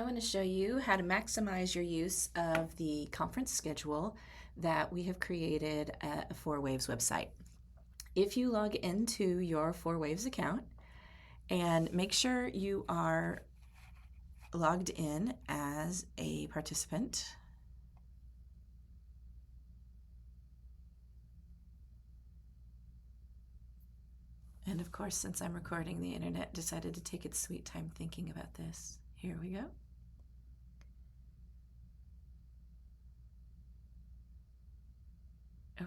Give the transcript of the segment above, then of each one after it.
want to show you how to maximize your use of the conference schedule that we have created at a Fourwaves website. If you log into your Fourwaves account and make sure you are logged in as a participant, and of course, since I'm recording, the internet decided to take its sweet time thinking about this. Here we go. Oh.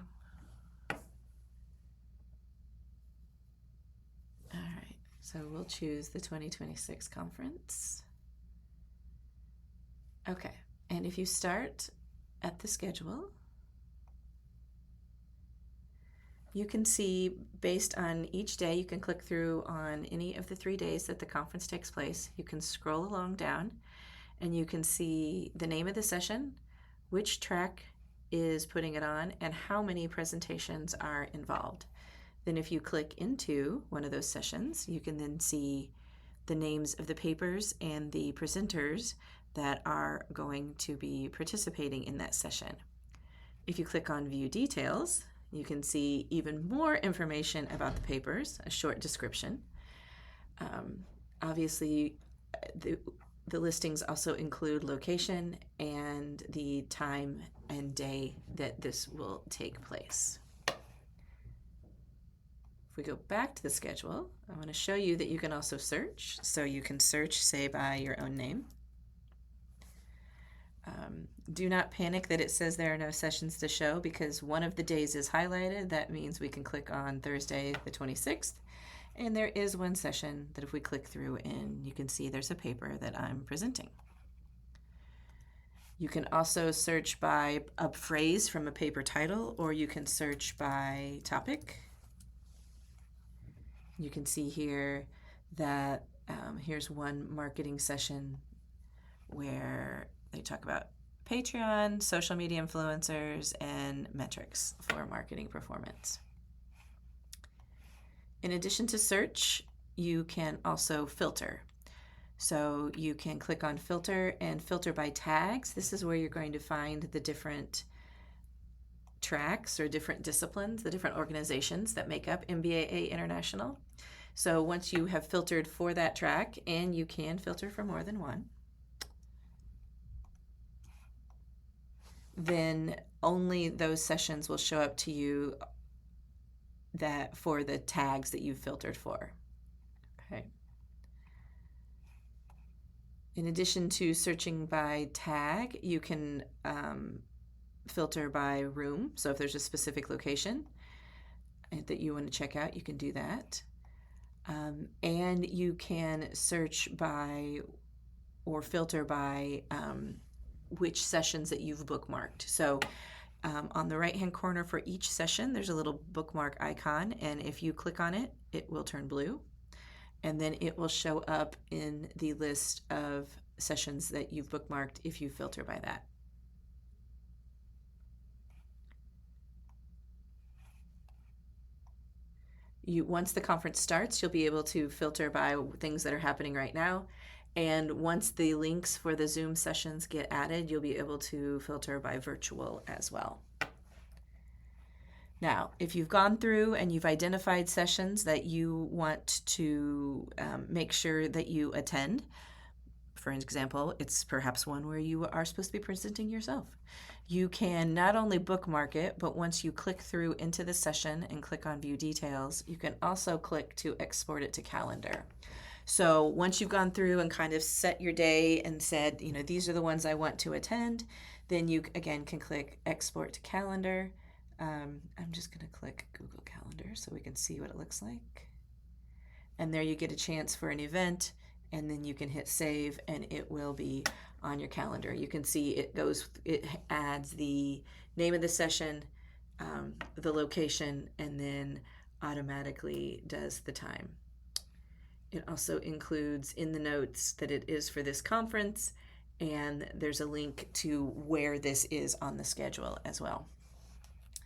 All right, so we'll choose the 2026 conference. Okay, and if you start at the schedule, you can see based on each day, you can click through on any of the 3 days that the conference takes place. You can scroll along down and you can see the name of the session, which track is putting it on, and how many presentations are involved. Then if you click into one of those sessions, you can then see the names of the papers and the presenters that are going to be participating in that session. If you click on View Details, you can see even more information about the papers, a short description. Obviously, the listings also include location and the time and day that this will take place. If we go back to the schedule, I want to show you that you can also search. So you can search, say, by your own name. Do not panic that it says there are no sessions to show, because one of the days is highlighted. That means we can click on Thursday the 26th, and there is one session that if we click through and you can see there's a paper that I'm presenting. You can also search by a phrase from a paper title, or you can search by topic. You can see here that here's one marketing session where they talk about Patreon, social media influencers, and metrics for marketing performance. In addition to search, you can also filter. So you can click on filter and filter by tags. This is where you're going to find the different tracks or different disciplines, the different organizations that make up MBAA International. So once you have filtered for that track, and you can filter for more than one, then only those sessions will show up to you that for the tags that you've filtered for. Okay. In addition to searching by tag, you can filter by room. So if there's a specific location that you want to check out, you can do that. And you can search by or filter by which sessions that you've bookmarked. So on the right-hand corner for each session, there's a little bookmark icon, and if you click on it, it will turn blue, and then it will show up in the list of sessions that you've bookmarked if you filter by that. Once the conference starts, you'll be able to filter by things that are happening right now. And once the links for the Zoom sessions get added, you'll be able to filter by virtual as well. Now, if you've gone through and you've identified sessions that you want to make sure that you attend, for example, it's perhaps one where you are supposed to be presenting yourself, you can not only bookmark it, but once you click through into the session and click on View Details, you can also click to export it to Calendar. So once you've gone through and kind of set your day and said, these are the ones I want to attend, then you again can click Export to Calendar. I'm just going to click Google Calendar so we can see what it looks like. And there you get a chance for an event, and then you can hit save and it will be on your calendar. You can see it adds the name of the session, the location, and then automatically does the time. It also includes in the notes that it is for this conference, and there's a link to where this is on the schedule as well.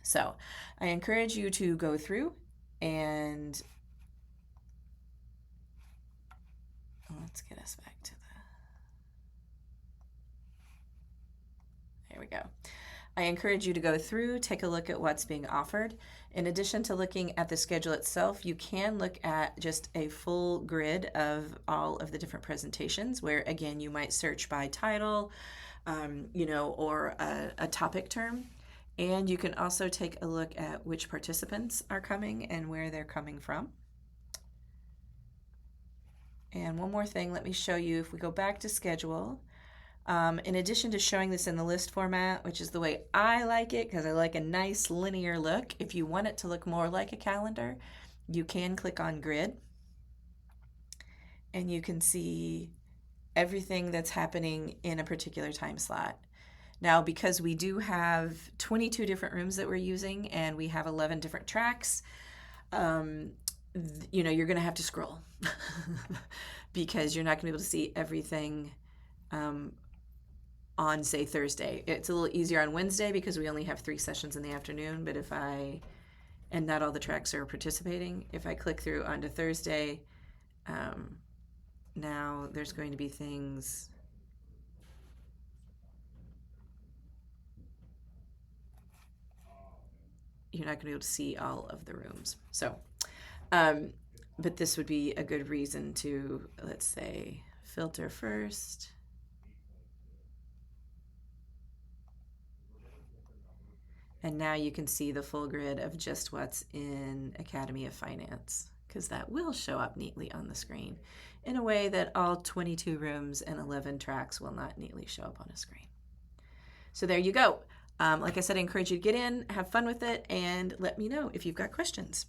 So I encourage you to go through and let's get us back to we go. I encourage you to go through, take a look at what's being offered. In addition to looking at the schedule itself, you can look at just a full grid of all of the different presentations where, again, you might search by title, or a topic term. And you can also take a look at which participants are coming and where they're coming from. And one more thing, let me show you, if we go back to schedule, in addition to showing this in the list format, which is the way I like it because I like a nice linear look, if you want it to look more like a calendar, you can click on grid and you can see everything that's happening in a particular time slot. Now, because we do have 22 different rooms that we're using and we have 11 different tracks, you're going to have to scroll because you're not going to be able to see everything on, say, Thursday. It's a little easier on Wednesday because we only have 3 sessions in the afternoon, but and not all the tracks are participating. If I click through onto Thursday, now there's going to be things. You're not going to be able to see all of the rooms. So, but this would be a good reason to, let's say, filter first. And now you can see the full grid of just what's in Academy of Finance, because that will show up neatly on the screen in a way that all 22 rooms and 11 tracks will not neatly show up on a screen. So there you go. Like I said, I encourage you to get in, have fun with it, and let me know if you've got questions.